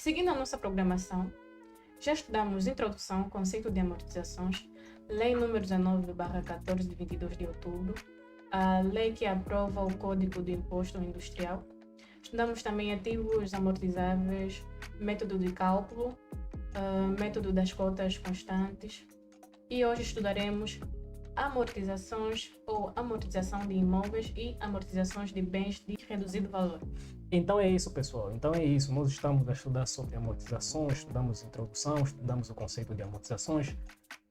Seguindo a nossa programação, já estudamos Introdução, Conceito de Amortizações, Lei nº 19/14 de 22 de outubro, a lei que aprova o Código do Imposto Industrial. Estudamos também ativos amortizáveis, método de cálculo, método das cotas constantes. E hoje estudaremos amortizações ou amortização de imóveis e amortizações de bens de reduzido valor. Então é isso, pessoal. Então é isso. Nós estamos a estudar sobre amortizações, estudamos introdução, estudamos o conceito de amortizações.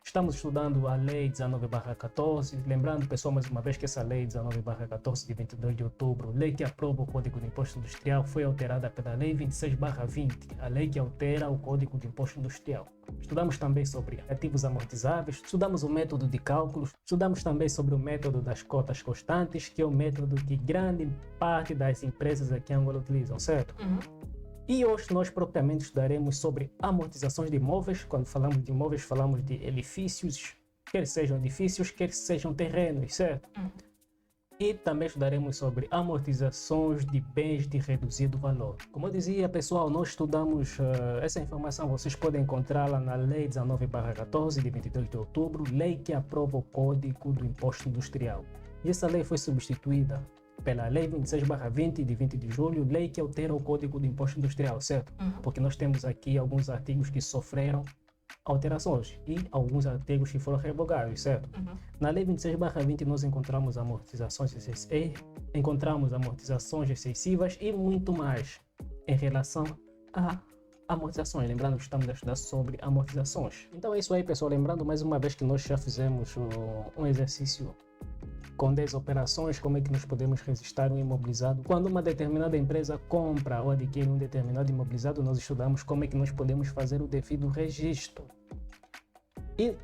Estamos estudando a Lei 19/14. Lembrando, pessoal, mais uma vez que essa Lei 19/14 de 22 de outubro, lei que aprova o Código de Imposto Industrial, foi alterada pela Lei 26/20, a lei que altera o Código de Imposto Industrial. Estudamos também sobre ativos amortizáveis, estudamos o método de cálculos, estudamos também sobre o método das cotas constantes, que é o método que grande parte das empresas aqui em Angola utilizam, certo? E hoje nós propriamente estudaremos sobre amortizações de imóveis. Quando falamos de imóveis, falamos de edifícios, quer sejam edifícios, quer sejam terrenos, certo? E também estudaremos sobre amortizações de bens de reduzido valor. Como eu dizia, pessoal, nós estudamos essa informação, vocês podem encontrá-la na Lei 19/14 de 22 de outubro, lei que aprova o Código do Imposto Industrial. E essa lei foi substituída pela Lei 26/20 de 20 de julho, lei que altera o Código do Imposto Industrial, certo? Porque nós temos aqui alguns artigos que sofreram alterações e alguns artigos que foram revogados, certo? Na Lei 26/20 nós encontramos amortizações excessivas e muito mais em relação a amortizações. Lembrando que estamos a estudar sobre amortizações. Então é isso aí, pessoal. Lembrando mais uma vez que nós já fizemos um exercício com 10 operações, como é que nós podemos registrar um imobilizado. Quando uma determinada empresa compra ou adquire um determinado imobilizado, nós estudamos como é que nós podemos fazer o devido registro. E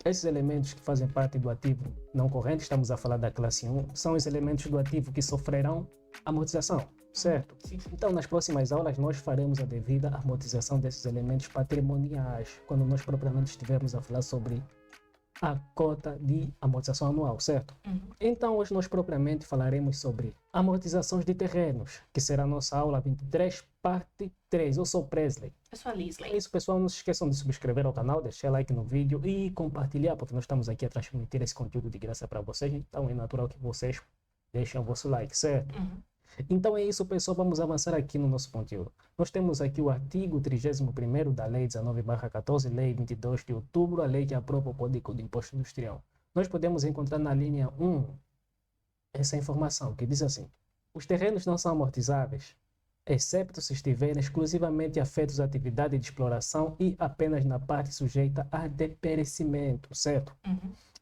esses elementos que fazem parte do ativo não corrente, estamos a falar da classe 1, são os elementos do ativo que sofrerão amortização, certo? Sim. Então, nas próximas aulas, nós faremos a devida amortização desses elementos patrimoniais, quando nós propriamente estivermos a falar sobre a cota de amortização anual, certo? Então, hoje nós propriamente falaremos sobre amortizações de terrenos, que será a nossa aula 23, parte 3. Eu sou Presley. Eu sou a Lisley. É isso, pessoal. Não se esqueçam de subscrever ao canal, deixar like no vídeo e compartilhar, porque nós estamos aqui a transmitir esse conteúdo de graça para vocês. Então, é natural que vocês deixem o vosso like, certo? Então é isso, pessoal, vamos avançar aqui no nosso conteúdo. Nós temos aqui o artigo 31º da Lei 19/14, Lei 22 de outubro, a lei que aprova o Código do Imposto Industrial. Nós podemos encontrar na linha 1 essa informação que diz assim: os terrenos não são amortizáveis, exceto se estiverem exclusivamente afetos à atividade de exploração e apenas na parte sujeita a deperecimento, certo?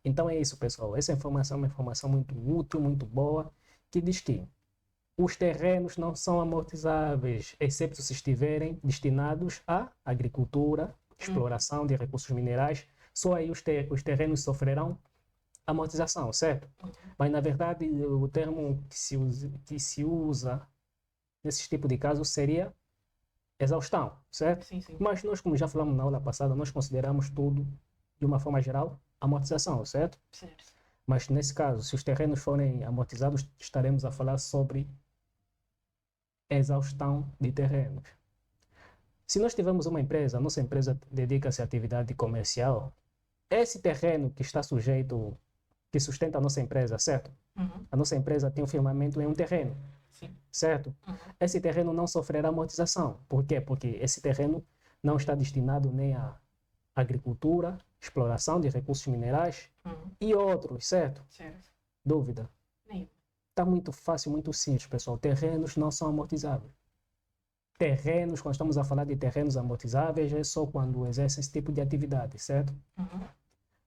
Então é isso, pessoal. Essa informação é uma informação muito útil, muito boa, que diz que os terrenos não são amortizáveis, exceto se estiverem destinados à agricultura, exploração de recursos minerais. Só aí os terrenos sofrerão amortização, certo? Mas, na verdade, o termo que se usa nesse tipo de caso seria exaustão, certo? Sim. Mas nós, como já falamos na aula passada, nós consideramos tudo, de uma forma geral, amortização, certo? Certo. Mas, nesse caso, se os terrenos forem amortizados, estaremos a falar sobre exaustão de terrenos. Se nós tivermos uma empresa, a nossa empresa dedica-se à atividade comercial, esse terreno que está sujeito, que sustenta a nossa empresa, certo? A nossa empresa tem um firmamento em um terreno, certo? Esse terreno não sofrerá amortização. Por quê? Porque esse terreno não está destinado nem à agricultura, exploração de recursos minerais e outros, certo? Dúvida? Nenhuma. Está muito fácil, muito simples, pessoal. Terrenos não são amortizáveis. Terrenos, quando estamos a falar de terrenos amortizáveis, é só quando exercem esse tipo de atividade, certo?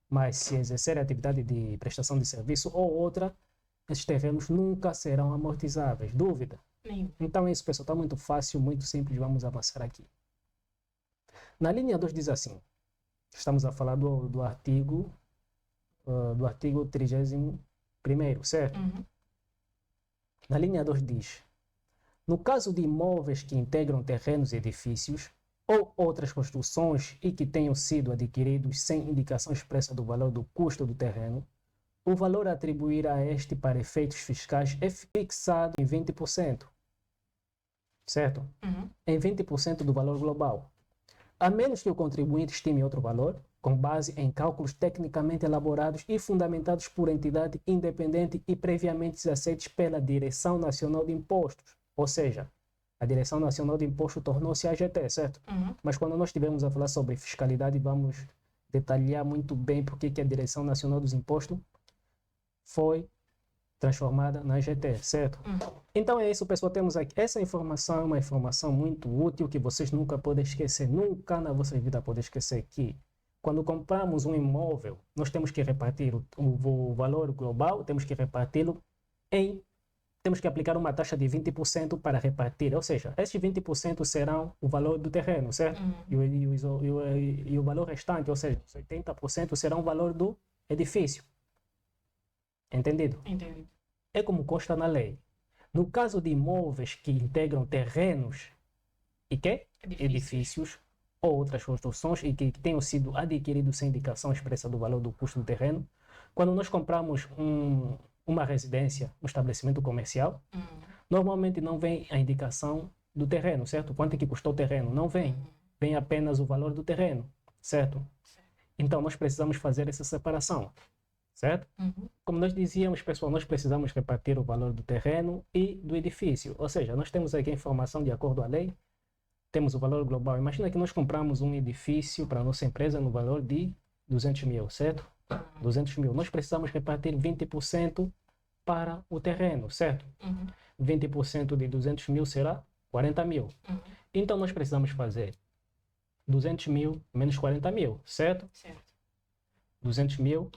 Mas se exercer atividade de prestação de serviço ou outra, esses terrenos nunca serão amortizáveis. Dúvida? Nenhuma. Então é isso, pessoal. Está muito fácil, muito simples. Vamos avançar aqui. Na linha 2 diz assim, estamos a falar do artigo 31º, certo? Na linha 2 diz: no caso de imóveis que integram terrenos e edifícios ou outras construções e que tenham sido adquiridos sem indicação expressa do valor do custo do terreno, o valor a atribuir a este para efeitos fiscais é fixado em 20%. certo? Uhum. Em 20% do valor global. A menos que o contribuinte estime outro valor, com base em cálculos tecnicamente elaborados e fundamentados por entidade independente e previamente aceitos pela Direção Nacional de Impostos. Ou seja, a Direção Nacional de Impostos tornou-se a AGT, certo? Uhum. Mas quando nós estivermos a falar sobre fiscalidade, vamos detalhar muito bem porque que a Direção Nacional dos Impostos foi transformada na AGT, certo? Uhum. Então é isso, pessoal. Temos aqui. Essa informação é uma informação muito útil que vocês nunca podem esquecer. Nunca na vossa vida podem esquecer que quando compramos um imóvel, nós temos que repartir o valor global, temos que reparti-lo em... Temos que aplicar uma taxa de 20% para repartir. Ou seja, esses 20% serão o valor do terreno, certo? E o valor restante, ou seja, os 80% serão o valor do edifício. Entendido? Entendi. É como consta na lei. No caso de imóveis que integram terrenos e edifícios ou outras construções e que tenham sido adquiridos sem indicação expressa do valor do custo do terreno, quando nós compramos uma residência, um estabelecimento comercial, normalmente não vem a indicação do terreno, certo? Quanto é que custou o terreno? Não vem. Vem apenas o valor do terreno, certo? Então nós precisamos fazer essa separação, certo? Como nós dizíamos, pessoal, nós precisamos repartir o valor do terreno e do edifício. Ou seja, nós temos aqui a informação de acordo à lei, temos o valor global. Imagina que nós compramos um edifício para a nossa empresa no valor de 200 mil, certo? 200 mil. Nós precisamos repartir 20% para o terreno, certo? 20% de 200 mil será 40 mil. Então nós precisamos fazer 200 mil menos 40 mil, certo? Certo. 200 mil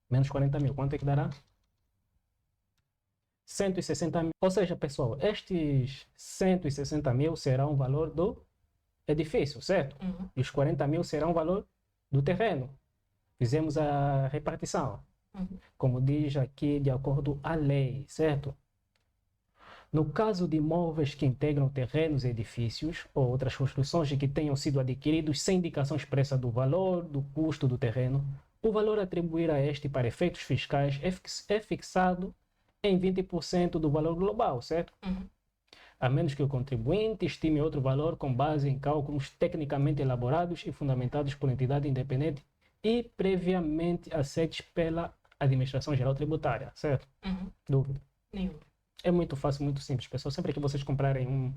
menos 40 mil. Quanto é que dará? 160 mil. Ou seja, pessoal, estes 160 mil serão o valor do edifício, certo? E os 40 mil serão o valor do terreno. Fizemos a repartição. Como diz aqui, de acordo à lei, certo? No caso de imóveis que integram terrenos e edifícios ou outras construções que tenham sido adquiridos sem indicação expressa do valor do custo do terreno, o valor a atribuir a este para efeitos fiscais é fixado em 20% do valor global, certo? A menos que o contribuinte estime outro valor com base em cálculos tecnicamente elaborados e fundamentados por entidade independente e previamente aceitos pela Administração Geral Tributária, certo? Dúvida? Nenhum. É muito fácil, muito simples, pessoal. Sempre que vocês comprarem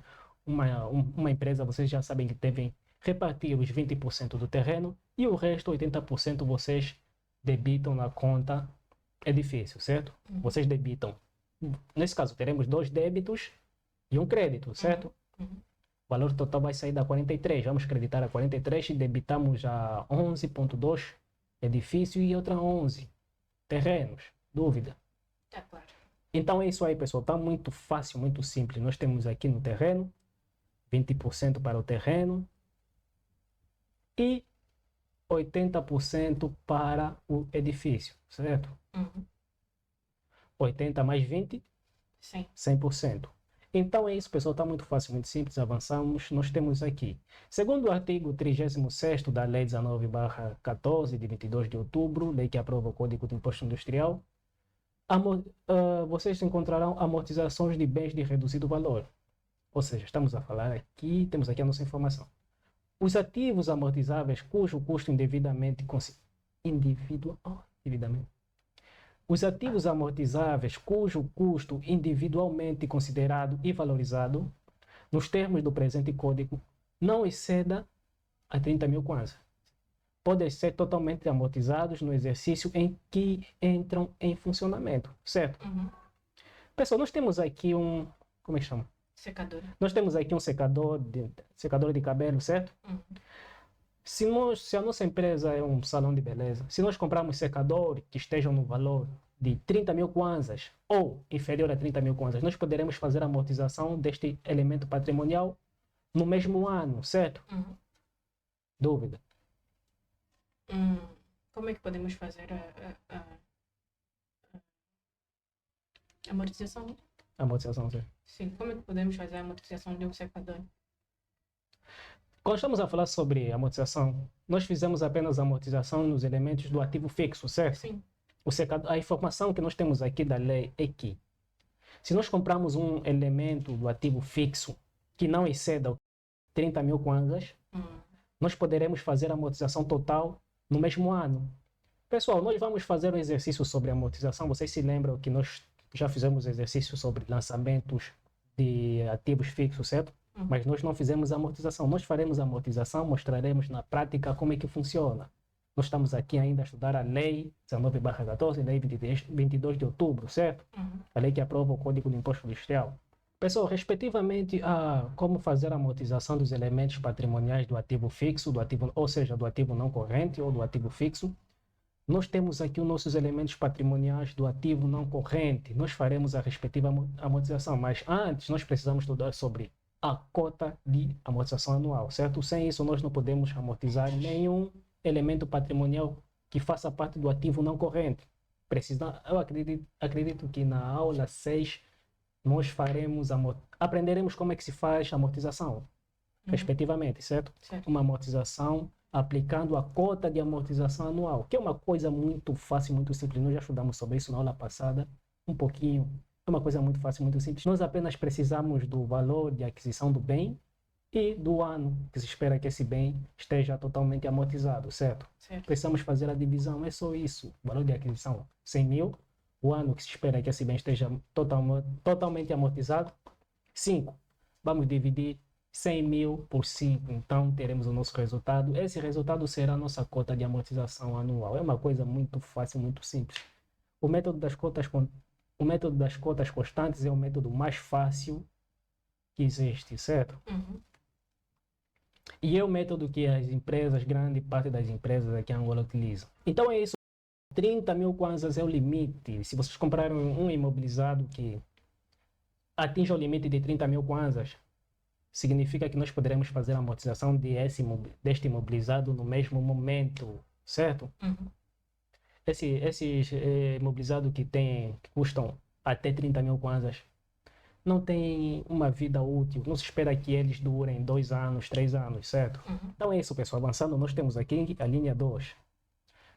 uma empresa, vocês já sabem que devem repartir os 20% do terreno e o resto, 80%, vocês debitam na conta edifício, certo? Vocês debitam. Nesse caso, teremos 2 débitos e um crédito, certo? O valor total vai sair da 43. Vamos creditar a 43 e debitamos a 11,2 edifício e outra 11 terrenos. Dúvida? Tá claro. Então é isso aí, pessoal. Tá muito fácil, muito simples. Nós temos aqui no terreno 20% para o terreno e 80% para o edifício, certo? 80 mais 20, Sim. 100%. Então é isso, pessoal. Está muito fácil, muito simples. Avançamos. Nós temos aqui, segundo o artigo 36º da Lei 19/14, de 22 de outubro, lei que aprova o Código de Imposto Industrial, vocês encontrarão amortizações de bens de reduzido valor. Ou seja, estamos a falar aqui, temos aqui a nossa informação. Os ativos amortizáveis cujo custo Os ativos amortizáveis cujo custo individualmente considerado e valorizado, nos termos do presente código, não exceda a 30 mil kwanza, podem ser totalmente amortizados no exercício em que entram em funcionamento, certo? Pessoal, nós temos aqui como é que chama? Secador. Nós temos aqui um secador de cabelo, certo? Se a nossa empresa é um salão de beleza, se nós comprarmos secador que estejam no valor de 30 mil kwanzas ou inferior a 30 mil kwanzas, nós poderemos fazer a amortização deste elemento patrimonial no mesmo ano, certo? Dúvida? Como é que podemos fazer a amortização? Amortização, certo? Sim, como é que podemos fazer a amortização de um secador? Quando estamos a falar sobre amortização, nós fizemos apenas a amortização nos elementos do ativo fixo, certo? Sim. A informação que nós temos aqui da lei é que Se nós comprarmos um elemento do ativo fixo que não exceda 30 mil kwanzas, nós poderemos fazer a amortização total no mesmo ano. Pessoal, nós vamos fazer um exercício sobre amortização. Vocês se lembram que nós já fizemos exercício sobre lançamentos de ativos fixos, certo? Mas nós não fizemos a amortização. Nós faremos a amortização, mostraremos na prática como é que funciona. Nós estamos aqui ainda a estudar a Lei 19/14, Lei 22 de outubro, certo? A lei que aprova o Código do Imposto Industrial. Pessoal, respectivamente a como fazer a amortização dos elementos patrimoniais do ativo fixo, ou seja, do ativo não corrente ou do ativo fixo, nós temos aqui os nossos elementos patrimoniais do ativo não corrente. Nós faremos a respectiva amortização, mas antes nós precisamos estudar sobre a cota de amortização anual, certo? Sem isso, nós não podemos amortizar nenhum elemento patrimonial que faça parte do ativo não corrente. Eu acredito que na aula 6 nós aprenderemos como é que se faz a amortização, respectivamente, certo? Uma amortização aplicando a cota de amortização anual, que é uma coisa muito fácil, muito simples. Nós já estudamos sobre isso na aula passada, um pouquinho. É uma coisa muito fácil, muito simples. Nós apenas precisamos do valor de aquisição do bem e do ano que se espera que esse bem esteja totalmente amortizado, certo? Precisamos fazer a divisão, é só isso. O valor de aquisição, 100 mil. O ano que se espera que esse bem esteja totalmente amortizado, 5. Vamos dividir 100 mil por 5, então teremos o nosso resultado. Esse resultado será a nossa cota de amortização anual. É uma coisa muito fácil, muito simples. O método das cotas constantes é o método mais fácil que existe, certo? E é o método que as empresas, grande parte das empresas aqui em Angola utilizam. Então é isso. 30 mil kwanzas é o limite. Se vocês comprarem um imobilizado que atinja o limite de 30 mil kwanzas, significa que nós poderemos fazer a amortização deste imobilizado no mesmo momento, certo? Esses imobilizados que custam até 30 mil kwanzas não têm uma vida útil. Não se espera que eles durem 2 anos, 3 anos, certo? Então é isso, pessoal. Avançando, nós temos aqui a linha 2.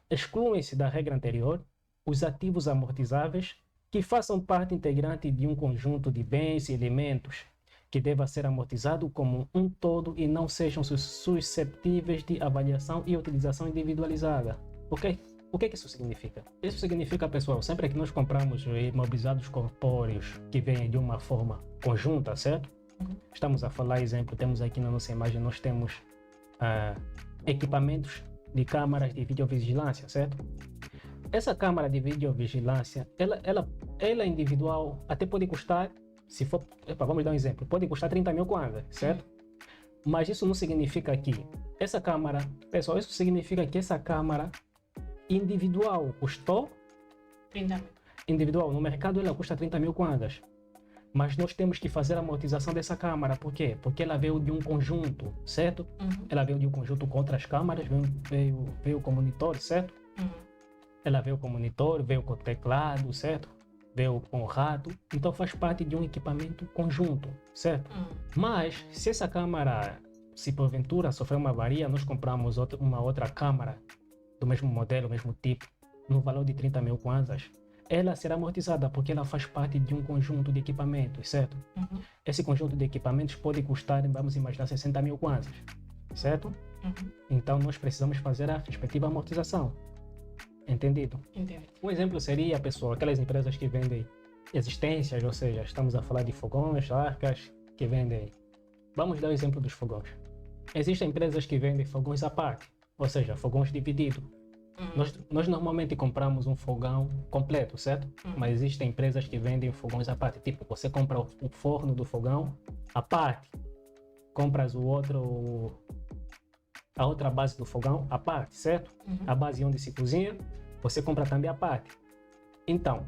Excluem-se da regra anterior os ativos amortizáveis que façam parte integrante de um conjunto de bens e elementos que deva ser amortizado como um todo e não sejam susceptíveis de avaliação e utilização individualizada. Ok? O que isso significa? Isso significa, pessoal, sempre que nós compramos imobilizados corpóreos que vêm de uma forma conjunta, certo? Estamos a falar, exemplo, temos aqui na nossa imagem, nós temos equipamentos de câmaras de videovigilância, certo? Essa câmara de videovigilância, ela individual até pode custar, se for, vamos dar um exemplo, pode custar 30 mil kwanzas, certo? Mas isso não significa que essa câmara, pessoal, isso significa que essa câmara individual custou 30 mil. Individual, no mercado ela custa 30 mil kwanzas. Mas nós temos que fazer a amortização dessa câmara. Por quê? Porque ela veio de um conjunto, certo? Ela veio de um conjunto com outras câmaras, veio com monitor, certo? Ela veio com monitor, veio com teclado, certo? Veio com rato. Então faz parte de um equipamento conjunto, certo? Mas se essa câmara, se porventura sofrer uma avaria, nós compramos uma outra câmara do mesmo modelo, mesmo tipo, no valor de 30 mil kwanzas, ela será amortizada porque ela faz parte de um conjunto de equipamentos, certo? Esse conjunto de equipamentos pode custar, vamos imaginar, 60 mil kwanzas, certo? Então nós precisamos fazer a respectiva amortização. Entendido? Entendi. Um exemplo seria, pessoal, aquelas empresas que vendem existências, ou seja, estamos a falar de fogões, arcas, que vendem. Vamos dar o exemplo dos fogões. Existem empresas que vendem fogões à parte, ou seja, fogões divididos. Nós normalmente compramos um fogão completo, certo? Mas existem empresas que vendem fogões à parte. Tipo, você compra o forno do fogão à parte. Compras a outra base do fogão à parte, certo? A base onde se cozinha, você compra também à parte. Então,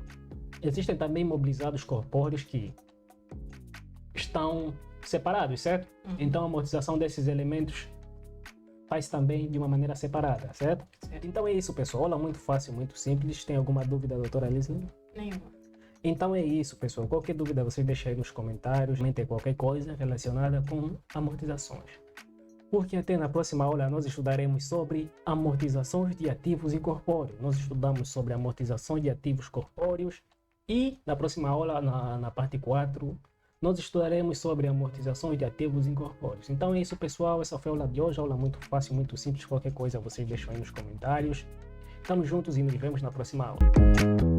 existem também imobilizados corpóreos que estão separados, certo? Então, a amortização desses elementos faz também de uma maneira separada, certo? Então é isso, pessoal. Aula muito fácil, muito simples. Tem alguma dúvida, doutora Leslie? Nenhuma. Então é isso, pessoal. Qualquer dúvida, você deixa aí nos comentários. Comente qualquer coisa relacionada com amortizações. Porque até na próxima aula nós estudaremos sobre amortizações de ativos incorpóreos. Nós estudamos sobre amortização de ativos corpóreos E na próxima aula, na parte 4, nós estudaremos sobre amortizações de ativos incorpóreos. Então é isso, pessoal. Essa foi a aula de hoje. Aula muito fácil, muito simples. Qualquer coisa vocês deixam aí nos comentários. Estamos juntos e nos vemos na próxima aula.